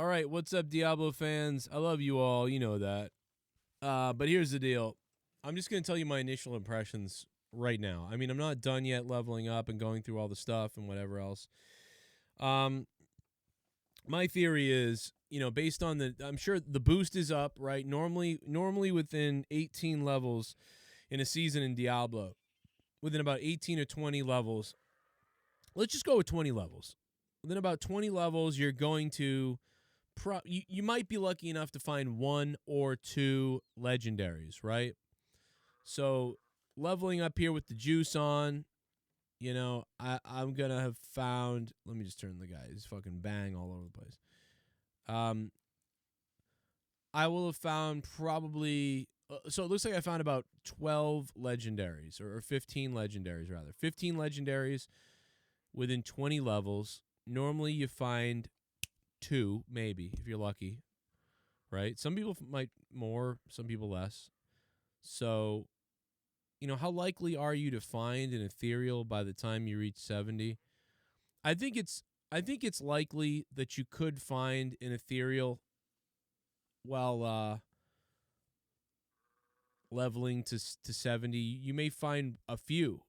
All right, what's up, Diablo fans? I love you all, you know that. But here's the deal. I'm just going to tell you my initial impressions right now. I mean, I'm not done yet leveling up and going through all the stuff and whatever else. My theory is, based on I'm sure the boost is up, right? Normally within 18 levels in a season in Diablo, within about 18 or 20 levels, let's just go with 20 levels. Within about 20 levels, you're going to you might be lucky enough to find one or two legendaries, right? So leveling up here with the juice on, I'm going to have found, let me just turn the guy, he's fucking bang all over the place. I will have found probably, so it looks like I found about 12 legendaries, or 15 legendaries rather. 15 legendaries within 20 levels. Normally you find 2, maybe, if you're lucky, right? Some people might more, some people less. So, how likely are you to find an Ethereal by the time you reach 70? I think it's likely that you could find an Ethereal while leveling to 70. You may find a few.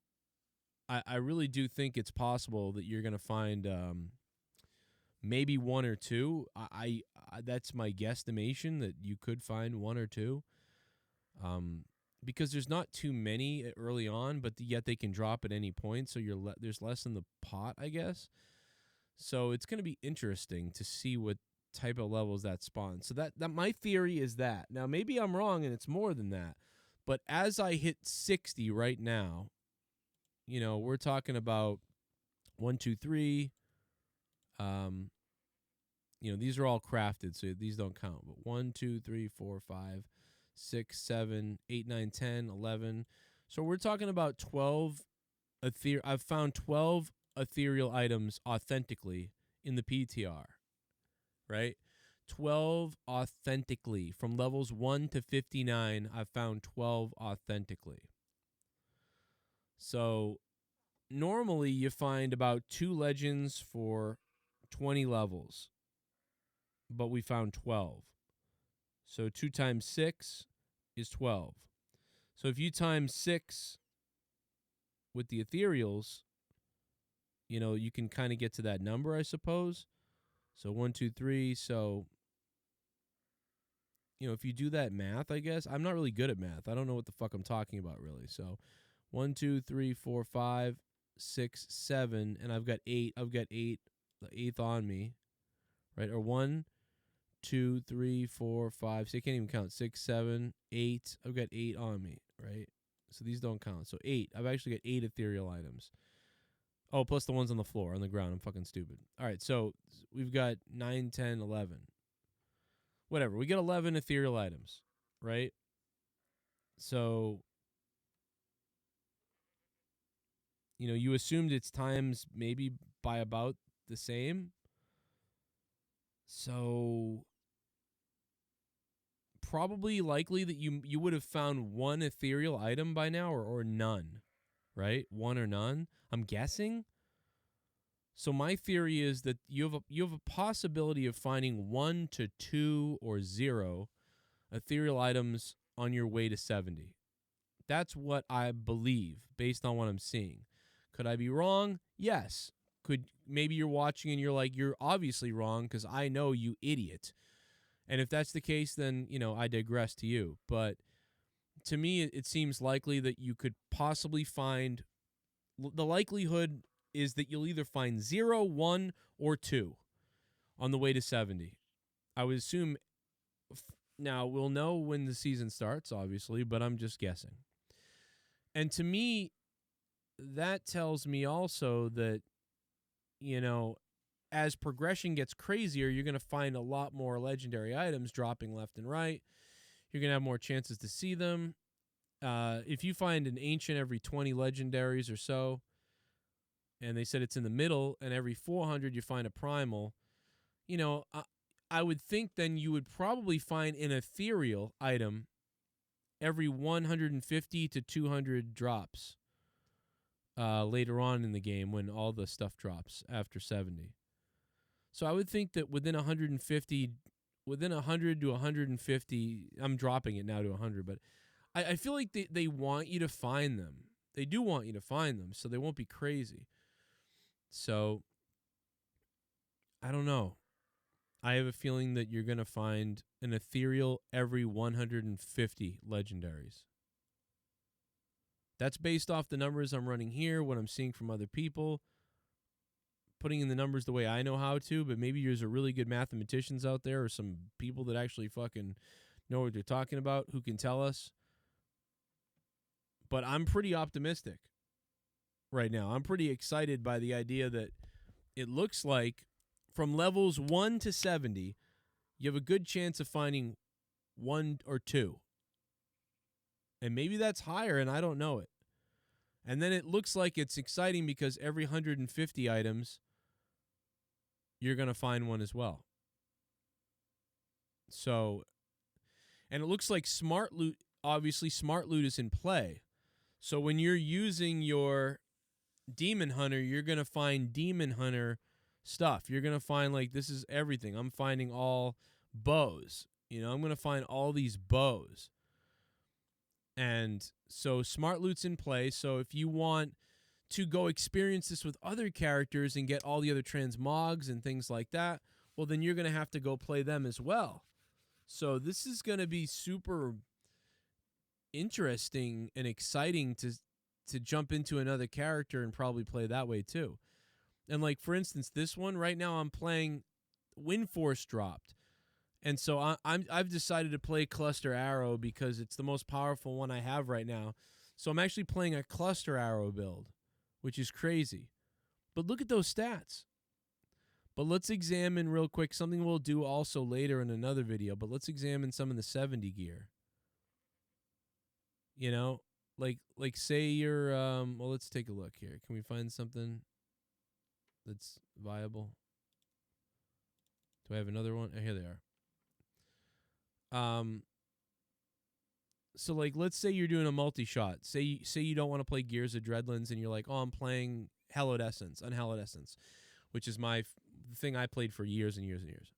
I really do think it's possible that you're going to find maybe one or two. I that's my guesstimation, that you could find one or two. Because there's not too many early on, but yet they can drop at any point, so there's less in the pot, I guess. So it's going to be interesting to see what type of levels that spawns. So that my theory is that. Now maybe I'm wrong and it's more than that, but as I hit 60 right now, we're talking about 1, 2, 3. These are all crafted, so these don't count. But 1, 2, 3, 4, 5, 6, 7, 8, 9, 10, 11. So we're talking about 12 I've found 12 ethereal items authentically in the PTR, right? 12 authentically. From levels 1 to 59, I've found 12 authentically. So normally you find about 2 legends for 20 levels, but we found 12. So 2 times 6 is 12. So if you times 6 with the ethereals, you can kind of get to that number, I suppose. So 1, 2, 3. So, if you do that math, I guess. I'm not really good at math. I don't know what the fuck I'm talking about, really. So 1, 2, 3, 4, 5, 6, 7, and I've got 8. I've got 8, the 8th on me, right? Or 1, 2, 3, 4, 5. So I can't even count. 6, 7, 8. I've got 8 on me, right? So these don't count. So 8. I've actually got 8 ethereal items. Oh, plus the ones on the floor, on the ground. I'm fucking stupid. All right, so we've got 9, 10, 11. Whatever. We get 11 ethereal items, right? So, you assumed it's times maybe by about the same. So probably likely that you would have found one ethereal item by now, or none, right? One or none, I'm guessing. So my theory is that you have a possibility of finding 1 to 2 or 0 ethereal items on your way to 70. That's what I believe based on what I'm seeing. Could I be wrong? Yes. Maybe you're watching and you're like, you're obviously wrong because I know, you idiot. And if that's the case, then, I digress to you. But to me, it seems likely that you could possibly find, the likelihood is that you'll either find 0, 1, or 2 on the way to 70. I would assume, now we'll know when the season starts, obviously, but I'm just guessing. And to me, that tells me also that, as progression gets crazier, you're going to find a lot more legendary items dropping left and right. You're going to have more chances to see them. If you find an ancient every 20 legendaries or so, and they said it's in the middle, and every 400 you find a primal, I would think then you would probably find an ethereal item every 150 to 200 drops later on in the game when all the stuff drops after 70. So I would think that within 150, within 100 to 150, I'm dropping it now to 100, but I feel like they want you to find them. They do want you to find them, so they won't be crazy. So I don't know. I have a feeling that you're going to find an ethereal every 150 legendaries. That's based off the numbers I'm running here, what I'm seeing from other people, putting in the numbers the way I know how to, but maybe there's a really good mathematicians out there or some people that actually fucking know what they're talking about who can tell us. But I'm pretty optimistic right now. I'm pretty excited by the idea that it looks like from levels 1 to 70, you have a good chance of finding 1 or 2. And maybe that's higher, and I don't know it. And then it looks like it's exciting because every 150 items, you're going to find one as well. So, and it looks like smart loot, obviously smart loot is in play. So when you're using your Demon Hunter, you're going to find Demon Hunter stuff. You're going to find, like, this is everything. I'm finding all bows. You know, I'm going to find all these bows. And so smart loot's in play. So if you want to go experience this with other characters and get all the other transmogs and things like that, well, then you're going to have to go play them as well. So this is going to be super interesting and exciting to jump into another character and probably play that way too. And like, for instance, this one right now I'm playing Wind Force dropped. And so I've decided to play Cluster Arrow because it's the most powerful one I have right now. So I'm actually playing a Cluster Arrow build, which is crazy. But look at those stats. But let's examine real quick something we'll do also later in another video, but let's examine some of the 70 gear. You know, like say you're well, let's take a look here. Can we find something that's viable? Do I have another one? Oh, here they are. So like, let's say you're doing a multi-shot. Say you don't want to play Gears of Dreadlands and you're like, oh, I'm playing Hallowed Essence, which is my thing I played for years and years and years.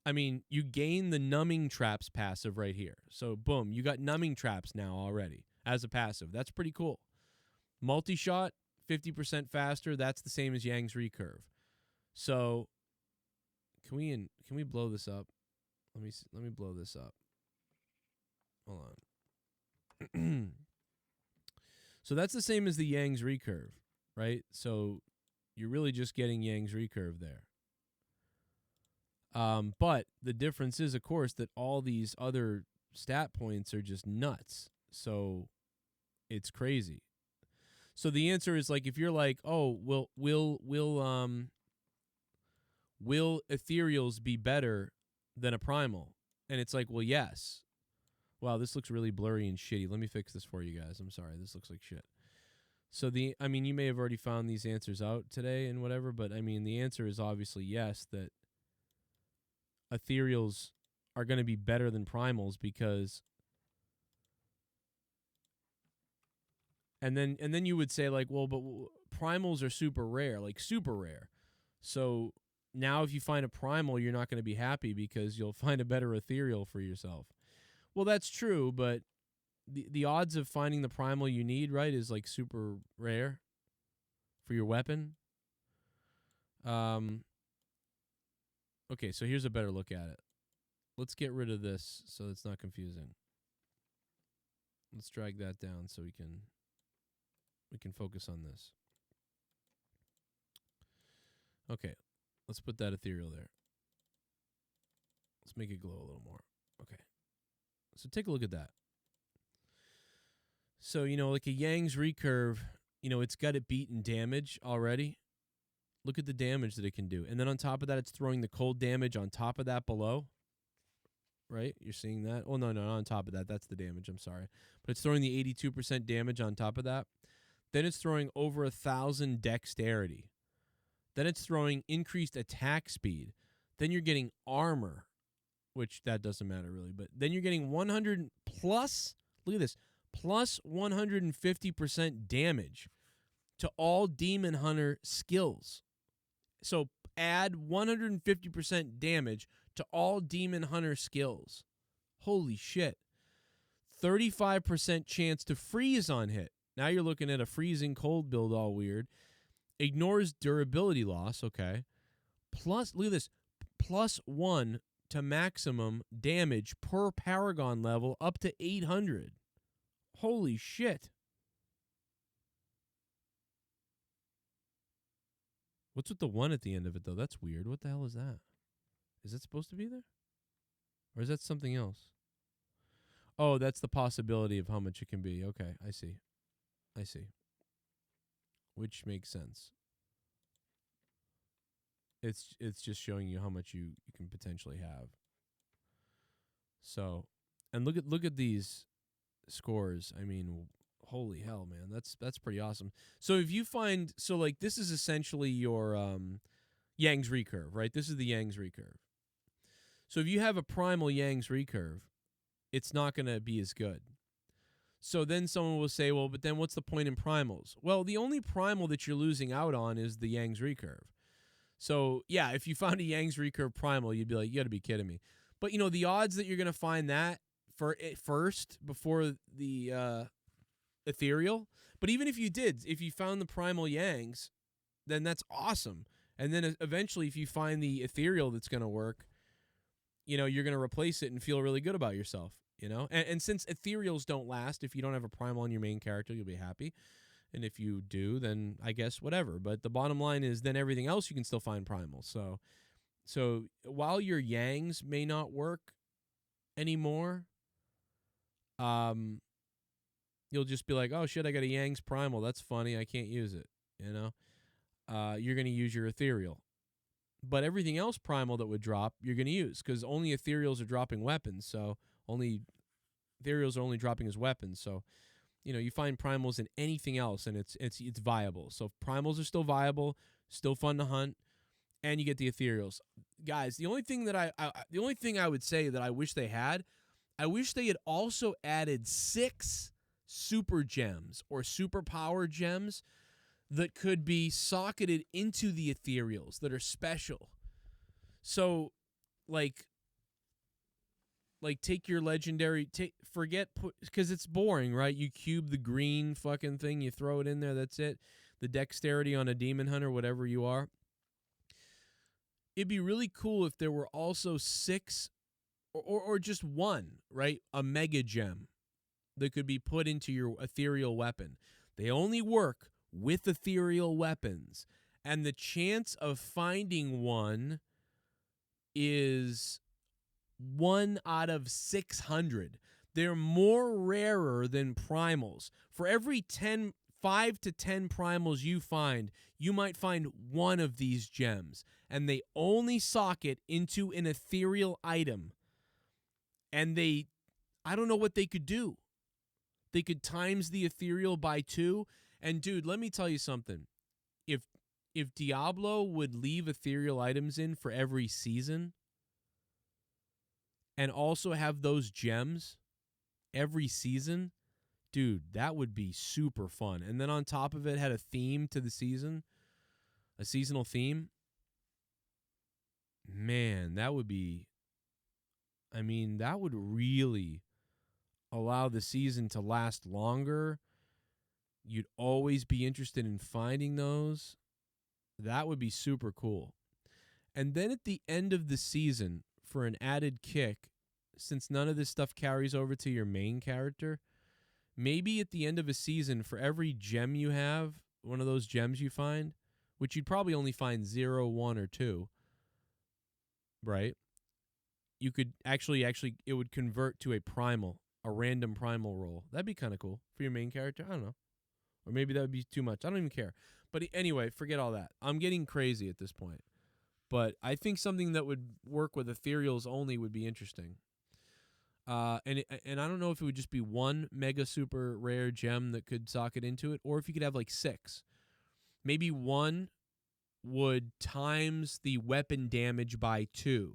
I mean, you gain the Numbing Traps passive right here. So boom, you got Numbing Traps now already as a passive. That's pretty cool. Multi-shot, 50% faster. That's the same as Yang's Recurve. So can we blow this up? Let me blow this up. Hold on. So that's the same as the Yang's Recurve, right? So you're really just getting Yang's Recurve there. But the difference is, of course, that all these other stat points are just nuts. So it's crazy. So the answer is, like, if you're like, oh, will ethereals be better than a primal? And it's like, well, yes. Wow, this looks really blurry and shitty. Let me fix this for you guys. I'm sorry. This looks like shit. So I mean, you may have already found these answers out today and whatever, but I mean, the answer is obviously yes, that ethereals are going to be better than primals because, and then you would say, like, well, but primals are super rare, like super rare. So now if you find a primal, you're not going to be happy because you'll find a better ethereal for yourself. Well, that's true, but the odds of finding the primal you need, right, is like super rare for your weapon. Okay, so here's a better look at it. Let's get rid of this so it's not confusing. Let's drag that down so we can focus on this. Okay, let's put that ethereal there. Let's make it glow a little more. Okay. So take a look at that. So, you know, like a Yang's Recurve, you know, it's got it beat in damage already. Look at the damage that it can do. And then on top of that, it's throwing the cold damage on top of that below. Right? You're seeing that? Oh, no, not on top of that. That's the damage. I'm sorry. But it's throwing the 82% damage on top of that. Then it's throwing over 1,000 dexterity. Then it's throwing increased attack speed. Then you're getting armor, which that doesn't matter really. But then you're getting 100 plus, look at this, plus 150% damage to all Demon Hunter skills. So add 150% damage to all Demon Hunter skills. Holy shit. 35% chance to freeze on hit. Now you're looking at a freezing cold build all weird. Ignores durability loss, okay. Plus, look at this, +1 to maximum damage per Paragon level up to 800. Holy shit. What's with the 1 at the end of it, though? That's weird. What the hell is that? Is it supposed to be there? Or is that something else? Oh, that's the possibility of how much it can be. Okay, I see. I see. Which makes sense. It's just showing you how much you can potentially have. So, and look at these scores. I mean, holy hell, man. That's pretty awesome. So if you find, so like this is essentially your Yang's recurve, right? This is the Yang's recurve. So if you have a primal Yang's recurve, it's not going to be as good. So then someone will say, well, but then what's the point in primals? Well, the only primal that you're losing out on is the Yang's recurve. So, yeah, if you found a Yang's recurve primal, you'd be like, you got to be kidding me. But, you know, the odds that you're going to find that for first before the Ethereal, but even if you did, if you found the primal Yangs, then that's awesome. And then eventually if you find the Ethereal that's going to work, you know, you're going to replace it and feel really good about yourself, you know? And since Ethereals don't last, if you don't have a primal on your main character, you'll be happy. And if you do, then I guess whatever. But the bottom line is then everything else you can still find primal. So while your Yangs may not work anymore, you'll just be like, oh shit, I got a Yang's primal. That's funny. I can't use it. You know, you're going to use your Ethereal. But everything else primal that would drop, you're going to use because only Ethereals are dropping weapons. So only Ethereals are only dropping as weapons. So, you know, you find primals in anything else, and it's viable. So primals are still viable, still fun to hunt, and you get the Ethereals. Guys, the only thing that I would say that I wish they had, I wish they had also added 6 super gems or super power gems that could be socketed into the Ethereals that are special. So, like take your legendary, because it's boring, right? You cube the green fucking thing, you throw it in there, that's it. The dexterity on a demon hunter, whatever you are. It'd be really cool if there were also 6 or just 1, right? A mega gem that could be put into your ethereal weapon. They only work with ethereal weapons, and the chance of finding one is 1 out of 600. They're more rarer than primals. For every 5 to 10 primals you find, you might find 1 of these gems, and they only socket into an ethereal item. And I don't know what they could do. They could times the ethereal by 2. And dude, let me tell you something. If Diablo would leave ethereal items in for every season and also have those gems every season, dude, that would be super fun. And then on top of it had a theme to the season, a seasonal theme. Man, that would be, I mean, that would really allow the season to last longer. You'd always be interested in finding those. That would be super cool. And then at the end of the season, for an added kick, since none of this stuff carries over to your main character, maybe at the end of a season, for every gem you have, one of those gems you find, which you'd probably only find 0, 1, or 2, right? You could actually, it would convert to a random primal roll. That'd be kind of cool for your main character. I don't know. Or maybe that would be too much. I don't even care. But anyway, forget all that. I'm getting crazy at this point. But I think something that would work with ethereals only would be interesting. And I don't know if it would just be 1 mega super rare gem that could socket into it, or if you could have like 6. Maybe 1 would times the weapon damage by 2.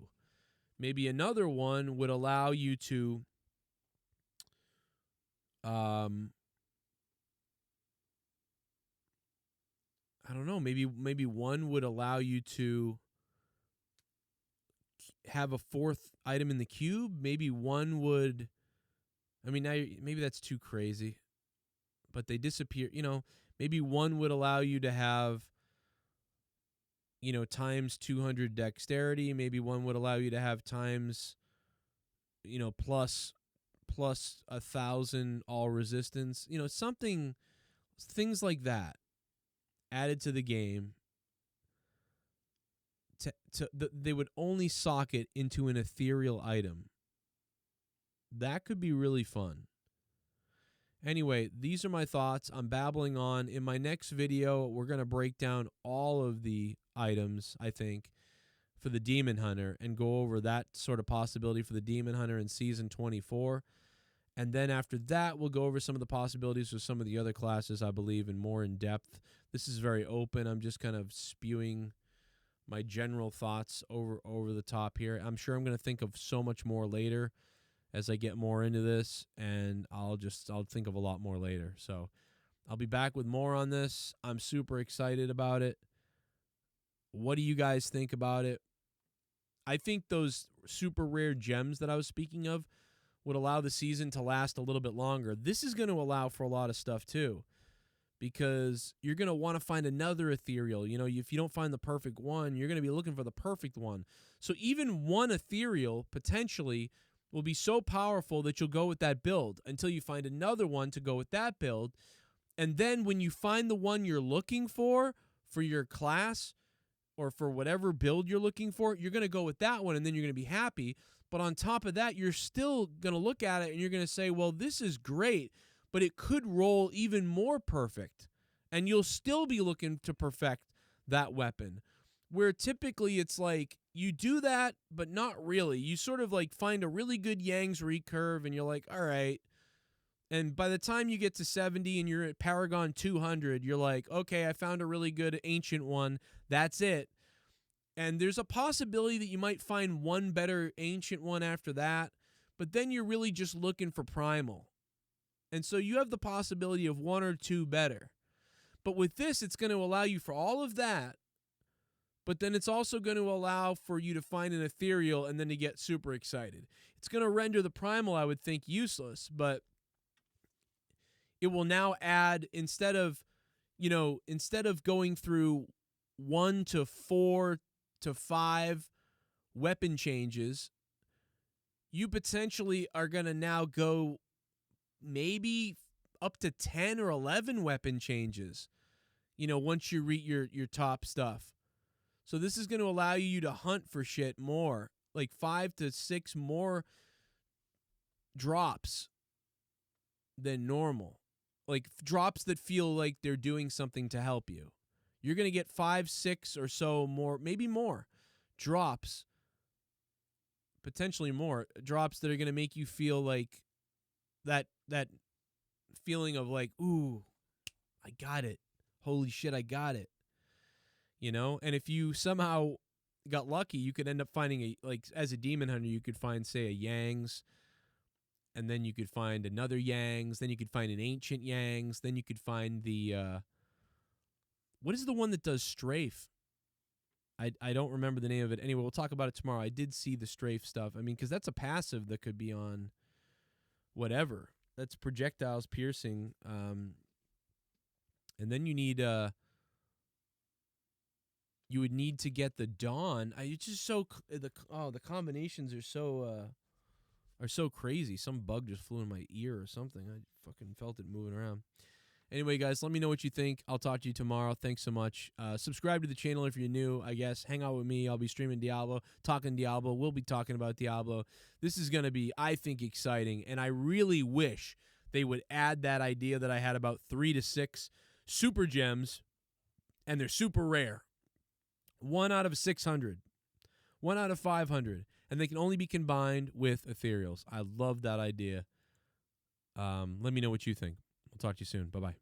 Maybe another one would allow you to I don't know, maybe 1 would allow you to have a fourth item in the cube. Maybe one would, I mean, maybe that's too crazy, but they disappear. Maybe one would allow you to have, times 200 dexterity. Maybe one would allow you to have times, plus 1,000 all resistance. Things like that added to the game. They would only sock it into an ethereal item. That could be really fun. Anyway, these are my thoughts. I'm babbling on. In my next video, we're going to break down all of the items, I think, for the Demon Hunter and go over that sort of possibility for the Demon Hunter in Season 24. And then after that, we'll go over some of the possibilities for some of the other classes, I believe, and more in depth. This is very open. I'm just kind of spewing my general thoughts over the top here. I'm sure I'm going to think of so much more later as I get more into this, and I'll think of a lot more later. So I'll be back with more on this. I'm super excited about it. What do you guys think about it? I think those super rare gems that I was speaking of would allow the season to last a little bit longer. This is going to allow for a lot of stuff too, because you're going to want to find another ethereal. If you don't find the perfect one, you're going to be looking for the perfect one. So even one ethereal potentially will be so powerful that you'll go with that build until you find another one to go with that build. And then when you find the one you're looking for your class or for whatever build you're looking for, you're going to go with that one, and then you're going to be happy. But on top of that, you're still going to look at it and you're going to say, well, this is great, but it could roll even more perfect. And you'll still be looking to perfect that weapon. Where typically it's like you do that, but not really. You sort of like find a really good Yang's recurve and you're like, all right. And by the time you get to 70 and you're at Paragon 200, you're like, okay, I found a really good ancient one. That's it. And there's a possibility that you might find one better ancient one after that, but then you're really just looking for primal. And so you have the possibility of one or two better. But with this, it's going to allow you for all of that, but then it's also going to allow for you to find an ethereal and then to get super excited. It's going to render the primal, I would think, useless, but it will now add, instead of going through 1 to 4 to 5 weapon changes, you potentially are going to now go maybe up to 10 or 11 weapon changes, once you reach your top stuff. So this is going to allow you to hunt for shit more, like 5 to 6 more drops than normal. Like drops that feel like they're doing something to help you. You're going to get 5, 6 or so more, maybe more drops, potentially more drops that are going to make you feel like that feeling of like, ooh, I got it. Holy shit, I got it. And if you somehow got lucky, you could end up finding as a demon hunter, you could find, say, a Yang's, and then you could find another Yang's, then you could find an ancient Yang's, then you could find the, what is the one that does strafe? I don't remember the name of it. Anyway, we'll talk about it tomorrow. I did see the strafe stuff. I mean, because that's a passive that could be on whatever. That's projectiles piercing. And then you need, you would need to get the Dawn. It's just so, the combinations are so crazy. Some bug just flew in my ear or something. I fucking felt it moving around. Anyway, guys, let me know what you think. I'll talk to you tomorrow. Thanks so much. Subscribe to the channel if you're new, I guess. Hang out with me. I'll be streaming Diablo, talking Diablo. We'll be talking about Diablo. This is going to be, I think, exciting, and I really wish they would add that idea that I had about 3 to 6 super gems, and they're super rare. 1 out of 600. 1 out of 500. And they can only be combined with ethereals. I love that idea. Let me know what you think. I'll talk to you soon. Bye-bye.